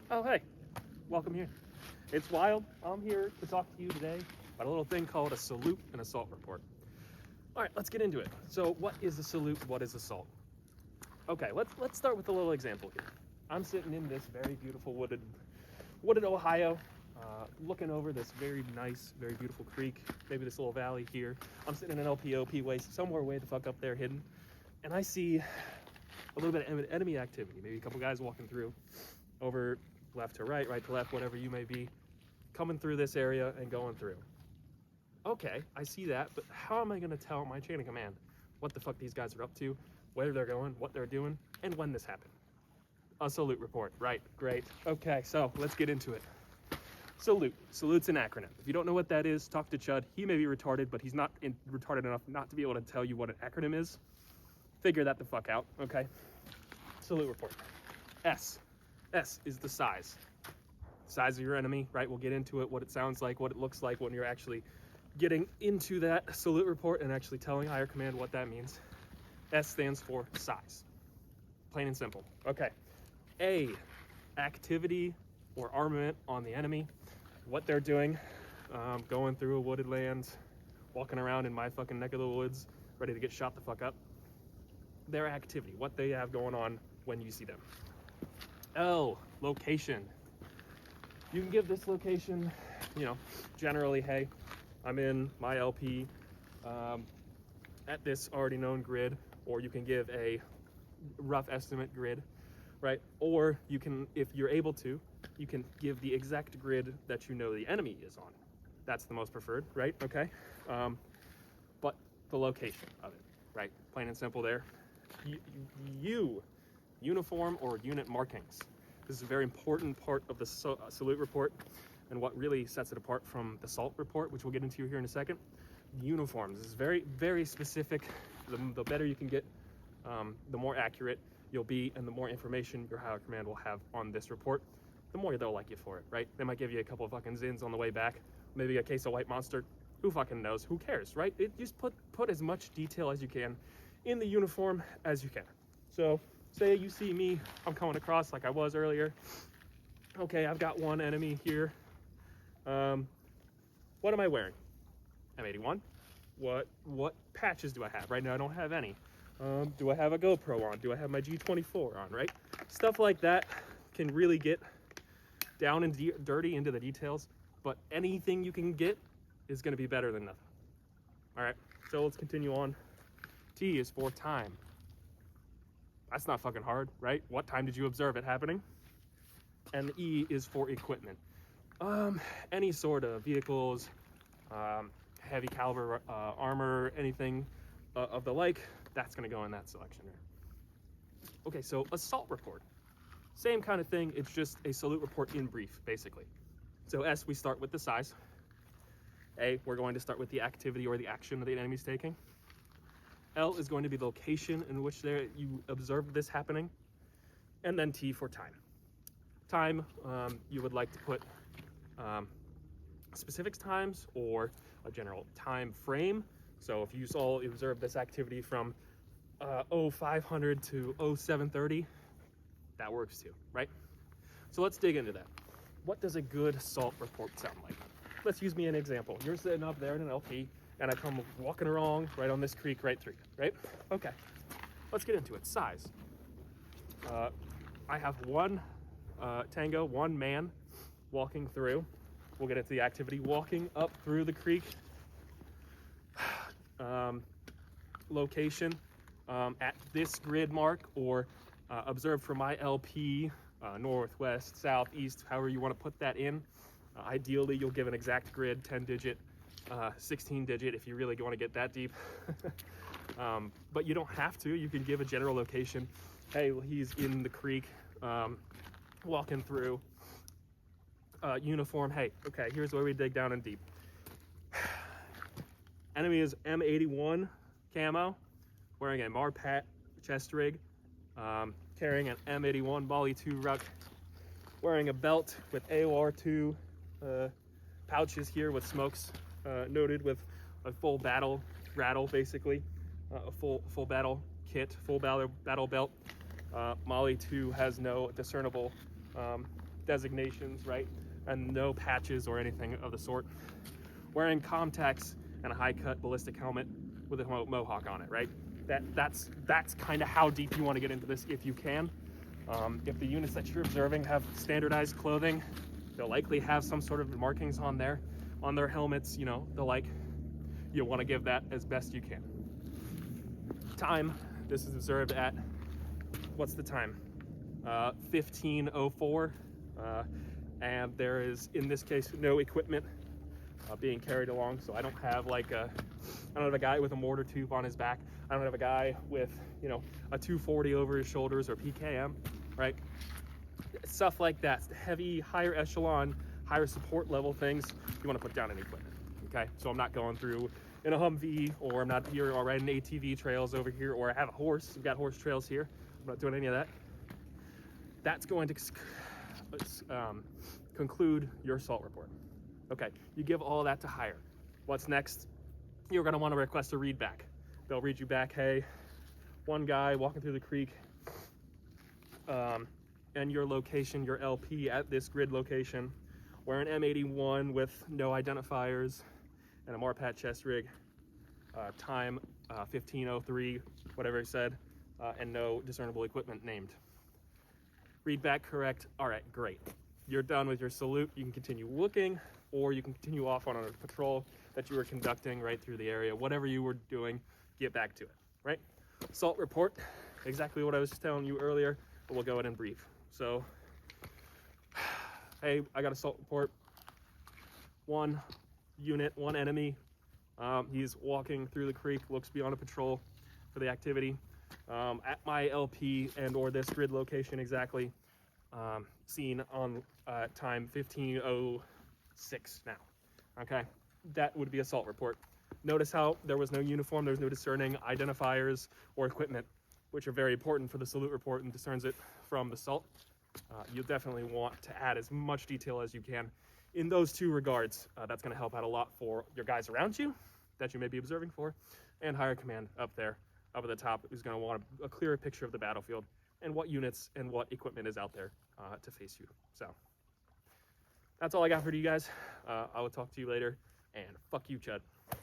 Oh, hey, welcome here. It's Wild. I'm here to talk to you today about a little thing called a salute and assault report. All right, let's get into it. So, what is a salute? What is assault? Okay, let's start with a little example here. I'm sitting in this very beautiful wooded Ohio, looking over this very nice, very beautiful creek, maybe this little valley here. I'm sitting in an LPOP waste somewhere way the fuck up there hidden, and I see a little bit of enemy activity, maybe a couple guys walking through over left to right, right to left, whatever you may be, coming through this area and going through. Okay, I see that, but how am I going to tell my chain of command what the fuck these guys are up to, where they're going, what they're doing, and when this happened? A salute report, right, great. Okay, so let's get into it. Salute. Salute's an acronym. If you don't know what that is, talk to Chud. He may be retarded, but he's not retarded enough not to be able to tell you what an acronym is. Figure that the fuck out, okay? Salute report. S. S is the size. Size of your enemy, right? We'll get into it, what it sounds like, what it looks like when you're actually getting into that salute report and actually telling higher command what that means. S stands for size. Plain and simple. Okay. A, activity or armament on the enemy, what they're doing, going through a wooded land, walking around in my fucking neck of the woods, ready to get shot the fuck up. Their activity, what they have going on when you see them. L, location. You can give this location, generally, hey, I'm in my LP at this already known grid, or you can give a rough estimate grid, right? Or you can, if you're able to, you can give the exact grid that you know the enemy is on. That's the most preferred, right? Okay. But the location of it, right? Plain and simple there. Uniform or unit markings. This is a very important part of the salute report and what really sets it apart from the SALT report, which we'll get into here in a second. Uniforms. This is very, very specific. The better you can get, the more accurate you'll be, and the more information your higher command will have on this report, the more they'll like you for it, right? They might give you a couple of fucking zins on the way back, maybe a case of white monster. Who fucking knows? Who cares, right? Just put as much detail as you can in the uniform as you can. So say you see me, I'm coming across like I was earlier. Okay, I've got one enemy here. What am I wearing? M81. What patches do I have? Right now I don't have any. Do I have a GoPro on? Do I have my G24 on, right? Stuff like that can really get down and dirty into the details, but anything you can get is gonna be better than nothing. All right, so let's continue on. T is for time. That's not fucking hard, right? What time did you observe it happening? And the E is for equipment. Any sort of vehicles, heavy caliber armor, anything of the like, that's gonna go in that selection there. Okay, so assault report. Same kind of thing, it's just a salute report in brief, basically. So S, we start with the size. A, we're going to start with the activity or the action that the enemy's taking. L is going to be the location in which you observed this happening. And then T for time. Time, you would like to put specific times or a general time frame. So if you observed this activity from 0500 to 0730, that works too, right? So let's dig into that. What does a good assault report sound like? Let's use me an example. You're sitting up there in an LP, and I come walking along right on this creek right through you, right? Okay, let's get into it. Size. I have one tango, one man walking through. We'll get into the activity. Walking up through the creek. Location at this grid mark, or observed from my LP, north, west, south, east, however you want to put that in. Ideally, you'll give an exact grid, 10-digit, 16-digit if you really want to get that deep. But you don't have to. You can give a general location. Hey, he's in the creek, walking through. Uniform. Hey, okay, here's where we dig down and deep. Enemy is M81 camo, wearing a Marpat chest rig, carrying an M81 Bali 2 ruck, wearing a belt with AOR2 pouches here with smokes noted with a full battle rattle, basically a full battle kit, full battle belt. Mali 2 has no discernible designations, right? And no patches or anything of the sort. Wearing contacts and a high-cut ballistic helmet with a mohawk on it, right? That's kind of how deep you want to get into this if you can. If the units that you're observing have standardized clothing, they'll likely have some sort of markings on their helmets, you know, the like. You want to give that as best you can. Time, this is observed at, what's the time? 15:04, and there is, in this case, no equipment being carried along, so I don't have like I don't have a guy with a mortar tube on his back. I don't have a guy with, you know, a 240 over his shoulders or PKM, right? Stuff like that, heavy, higher echelon, higher support level things you want to put down in equipment, okay? So I'm not going through in a Humvee, or I'm not here or riding ATV trails over here, or I have a horse. We've got horse trails here. I'm not doing any of that. That's going to conclude your assault report. Okay, you give all that to hire. What's next? You're going to want to request a read back. They'll read you back, hey, one guy walking through the creek, and your location, your LP at this grid location, wearing M81 with no identifiers and a Marpat chest rig, time 15:03, whatever it said, and no discernible equipment named. Read back correct. All right, great. You're done with your salute. You can continue looking, or you can continue off on a patrol that you were conducting right through the area. Whatever you were doing, get back to it, right? Assault report, exactly what I was telling you earlier, but we'll go ahead and brief. So, hey, I got assault report. One unit, one enemy. He's walking through the creek, looks to be on a patrol for the activity. At my LP and or this grid location exactly, seen on time 15:06 now, okay? That would be assault report. Notice how there was no uniform, there's no discerning identifiers or equipment, which are very important for the salute report and discerns it from the assault. You'll definitely want to add as much detail as you can in those two regards. That's going to help out a lot for your guys around you that you may be observing for, and higher command up there, up at the top, who's going to want a clearer picture of the battlefield and what units and what equipment is out there to face you. So that's all I got for you guys. I will talk to you later, and fuck you, Chud.